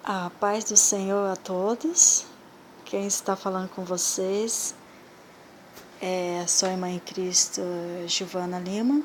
A paz do Senhor a todos. Quem está falando com vocês é a sua irmã em Cristo, Giovana Lima.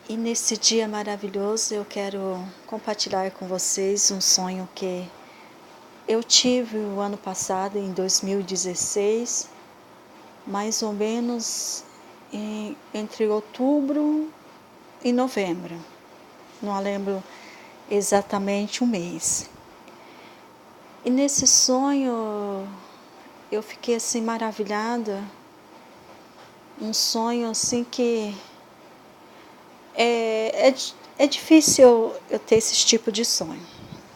E nesse dia maravilhoso eu quero compartilhar com vocês um sonho que eu tive o ano passado, em 2016, mais ou menos entre outubro e novembro. Não lembro exatamente um mês. E nesse sonho eu fiquei assim maravilhada, um sonho assim que é difícil eu ter esse tipo de sonho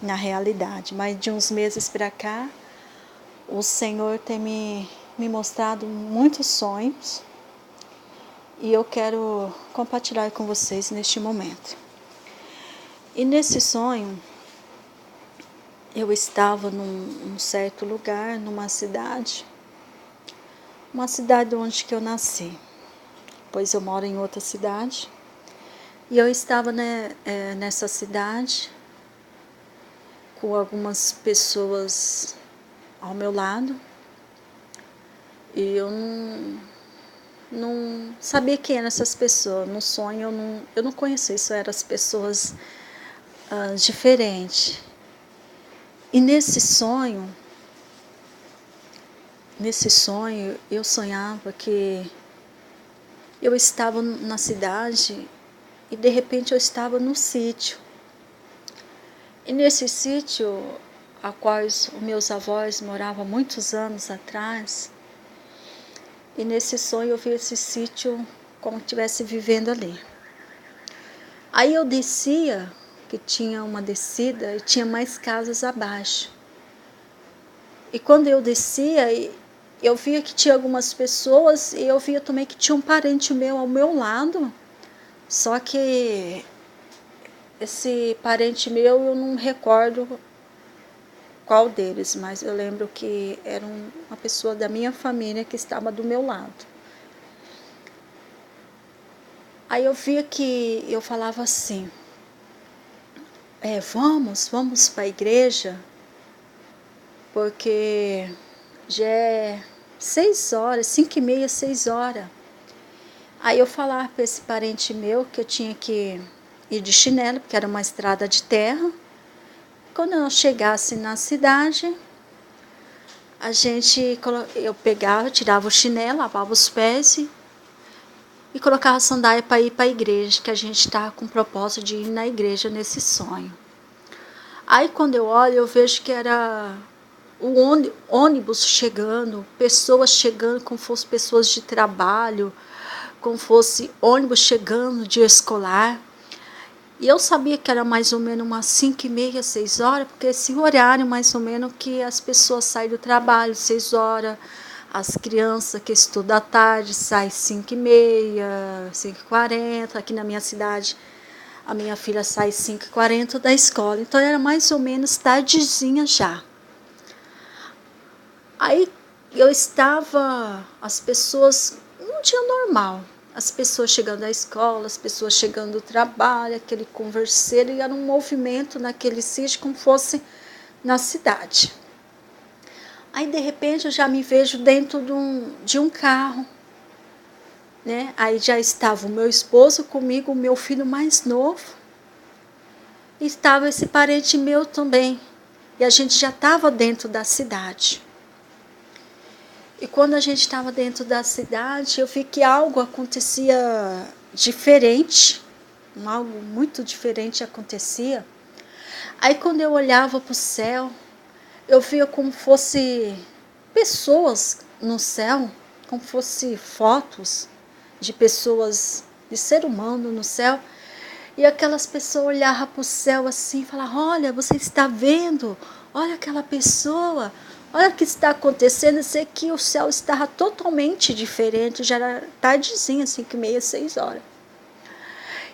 na realidade, mas de uns meses para cá o Senhor tem me mostrado muitos sonhos e eu quero compartilhar com vocês neste momento. E nesse sonho eu estava num certo lugar, numa cidade, uma cidade onde que eu nasci, pois eu moro em outra cidade. E eu estava nessa cidade com algumas pessoas ao meu lado e eu não sabia quem eram essas pessoas. No sonho eu não conhecia, isso eram as pessoas diferentes. E nesse sonho eu sonhava que eu estava na cidade e de repente eu estava no sítio. E nesse sítio, a qual os meus avós moravam muitos anos atrás, e nesse sonho eu vi esse sítio como se estivesse vivendo ali. Aí eu descia, que tinha uma descida e tinha mais casas abaixo. E quando eu descia, eu via que tinha algumas pessoas e eu via também que tinha um parente meu ao meu lado, só que esse parente meu eu não recordo qual deles, mas eu lembro que era uma pessoa da minha família que estava do meu lado. Aí eu via que eu falava assim, vamos para a igreja, porque já é 6 horas, 5h30, 6 horas. Aí eu falava para esse parente meu que eu tinha que ir de chinelo, porque era uma estrada de terra. Quando eu chegasse na cidade, eu pegava, tirava o chinelo, lavava os pés e colocava a sandália para ir para a igreja, que a gente estava com o propósito de ir na igreja nesse sonho. Aí quando eu olho, eu vejo que era o ônibus chegando, pessoas chegando como fossem pessoas de trabalho, como fosse ônibus chegando de escolar. E eu sabia que era mais ou menos umas 5h30, 6 horas, porque esse horário mais ou menos que as pessoas saem do trabalho, 6 horas. As crianças que estudam à tarde saem 5h30, 5h40. Aqui na minha cidade, a minha filha sai 5h40 da escola. Então era mais ou menos tardezinha já. Aí eu estava, as pessoas, um dia normal. As pessoas chegando da escola, as pessoas chegando do trabalho, aquele converseiro, e era um movimento naquele sítio como fosse na cidade. Aí, de repente, eu já me vejo dentro de um carro, né? Aí já estava o meu esposo comigo, o meu filho mais novo, e estava esse parente meu também. E a gente já estava dentro da cidade. E quando a gente estava dentro da cidade, eu vi que algo acontecia diferente, algo muito diferente acontecia. Aí quando eu olhava para o céu, eu via como fosse pessoas no céu, como fosse fotos de pessoas, de ser humano no céu. E aquelas pessoas olhavam para o céu assim e falavam, olha, você está vendo? Olha aquela pessoa, olha o que está acontecendo. Eu sei que o céu estava totalmente diferente, já era tardezinha, 5h30, 6 horas.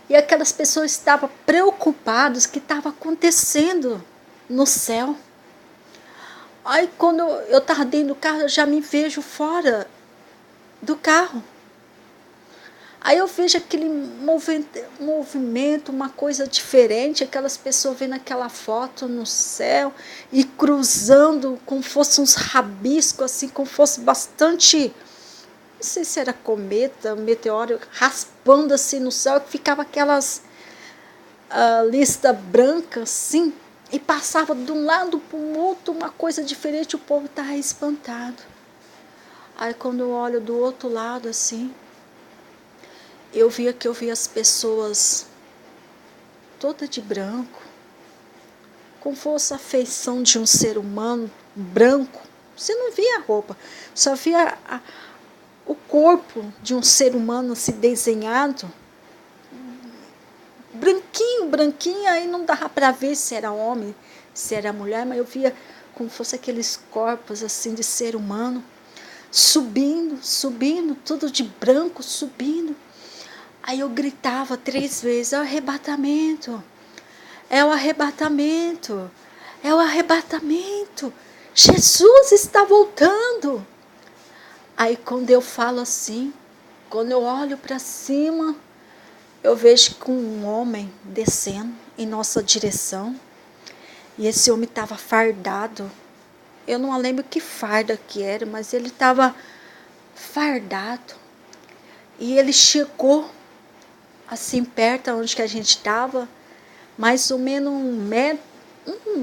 E aquelas pessoas estavam preocupadas com o que estava acontecendo no céu. Aí quando eu estava dentro do carro, eu já me vejo fora do carro. Aí eu vejo aquele movimento, uma coisa diferente, aquelas pessoas vendo aquela foto no céu e cruzando como fosse uns rabiscos, assim, como fosse bastante, não sei se era cometa, meteoro, raspando assim no céu, que ficava aquelas lista branca assim, e passava de um lado para o outro uma coisa diferente, o povo estava espantado. Aí quando eu olho do outro lado assim, eu via as pessoas toda de branco, como fosse a feição de um ser humano branco. Você não via a roupa, só via o corpo de um ser humano assim desenhado, branquinho, branquinho, aí não dava para ver se era homem, se era mulher, mas eu via como fosse aqueles corpos assim de ser humano, subindo, subindo, tudo de branco, subindo. Aí eu gritava 3 vezes, é o arrebatamento, é o arrebatamento, é o arrebatamento, Jesus está voltando. Aí quando eu falo assim, quando eu olho para cima, eu vejo que um homem descendo em nossa direção, e esse homem estava fardado. Eu não lembro que farda que era, mas ele estava fardado. E ele chegou assim perto onde que a gente estava, mais ou menos um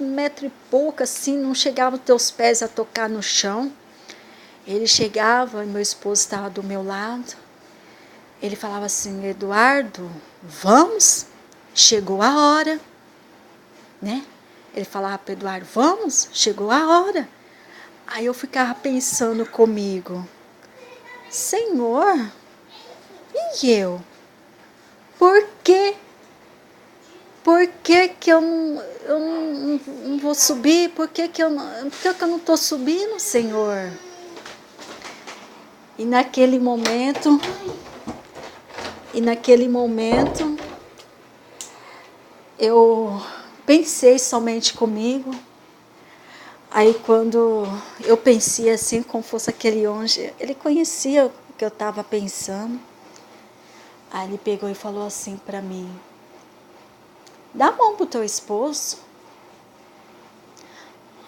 metro e pouco, assim, não chegava os teus pés a tocar no chão. Ele chegava e meu esposo estava do meu lado. Ele falava assim, Eduardo, vamos? Chegou a hora, né? Ele falava para Eduardo, vamos? Chegou a hora. Aí eu ficava pensando comigo, Senhor, e eu? Por quê? Por que que eu não vou subir? Por que que eu não estou subindo, Senhor? E naquele momento, eu pensei somente comigo. Aí quando eu pensei assim, como fosse aquele anjo, ele conhecia o que eu estava pensando. Aí ele pegou e falou assim para mim, dá a mão pro teu esposo.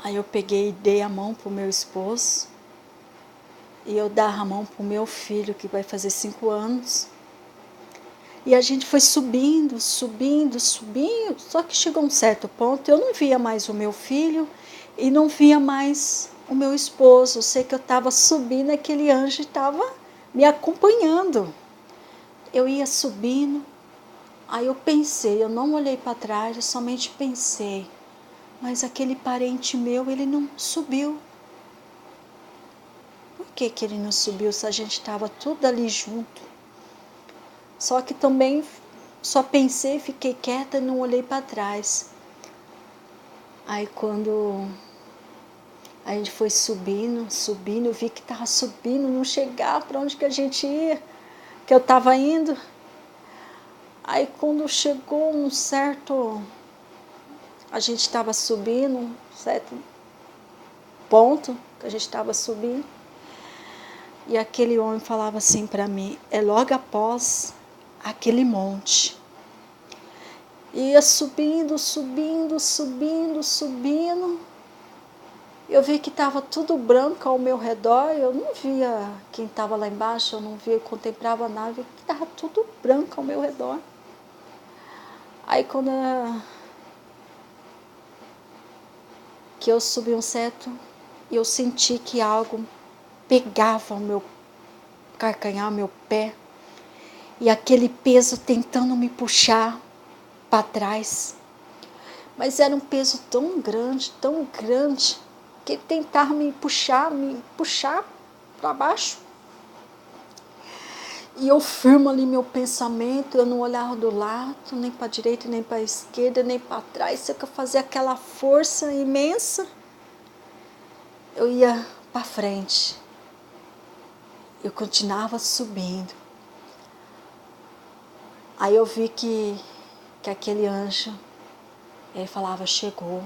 Aí eu peguei e dei a mão pro meu esposo. E eu dava a mão pro meu filho, que vai fazer 5 anos. E a gente foi subindo, subindo, subindo. Só que chegou um certo ponto, eu não via mais o meu filho e não via mais o meu esposo. Eu sei que eu estava subindo, aquele anjo estava me acompanhando. Eu ia subindo, aí eu pensei, eu não olhei para trás, eu somente pensei, mas aquele parente meu, ele não subiu. Por que que ele não subiu se a gente estava tudo ali junto? Só que também só pensei, fiquei quieta e não olhei para trás. Aí quando a gente foi subindo, subindo, eu vi que estava subindo, não chegava para onde que a gente ia, que eu estava indo. Aí quando chegou um certo, a gente estava subindo, um certo ponto que a gente estava subindo, e aquele homem falava assim para mim, é logo após aquele monte. Ia subindo, subindo, subindo, subindo. Eu vi que estava tudo branco ao meu redor. Eu não via quem estava lá embaixo, eu não via, eu contemplava nada. Eu vi que estava tudo branco ao meu redor. Aí quando que eu subi um certo, eu senti que algo pegava o meu calcanhar, meu pé. E aquele peso tentando me puxar para trás. Mas era um peso tão grande, que ele tentava me puxar para baixo. E eu firmo ali meu pensamento, eu não olhava do lado, nem para a direita, nem para a esquerda, nem para trás. Se eu fazia aquela força imensa, eu ia para frente. Eu continuava subindo. Aí eu vi que aquele anjo, ele falava, chegou.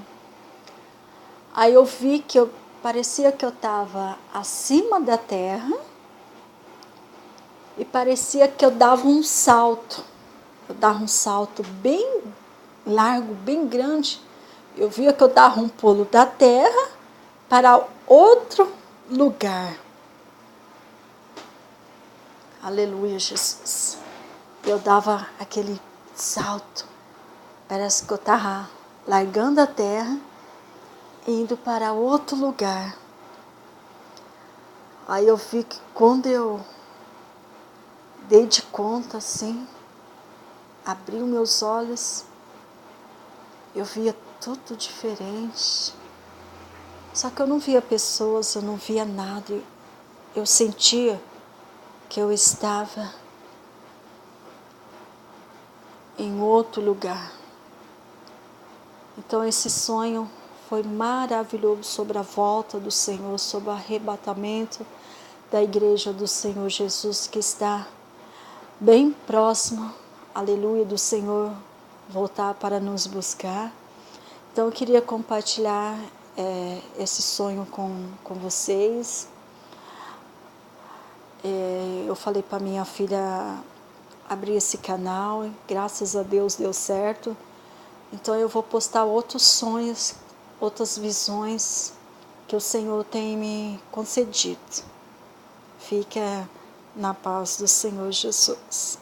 Aí eu vi que parecia que eu estava acima da terra, e parecia que eu dava um salto. Eu dava um salto bem largo, bem grande. Eu via que eu dava um pulo da terra para outro lugar. Aleluia, Jesus. Eu dava aquele salto. Parece que eu estava largando a terra e indo para outro lugar. Aí eu vi que quando eu dei de conta assim, abri os meus olhos, eu via tudo diferente. Só que eu não via pessoas, eu não via nada. Eu sentia que eu estava em outro lugar. Então esse sonho foi maravilhoso sobre a volta do Senhor, sobre o arrebatamento da igreja do Senhor Jesus, que está bem próximo, aleluia, do Senhor voltar para nos buscar. Então eu queria compartilhar esse sonho com vocês. Eu falei para minha filha abrir esse canal, graças a Deus deu certo. Então eu vou postar outros sonhos, outras visões que o Senhor tem me concedido. Fica na paz do Senhor Jesus.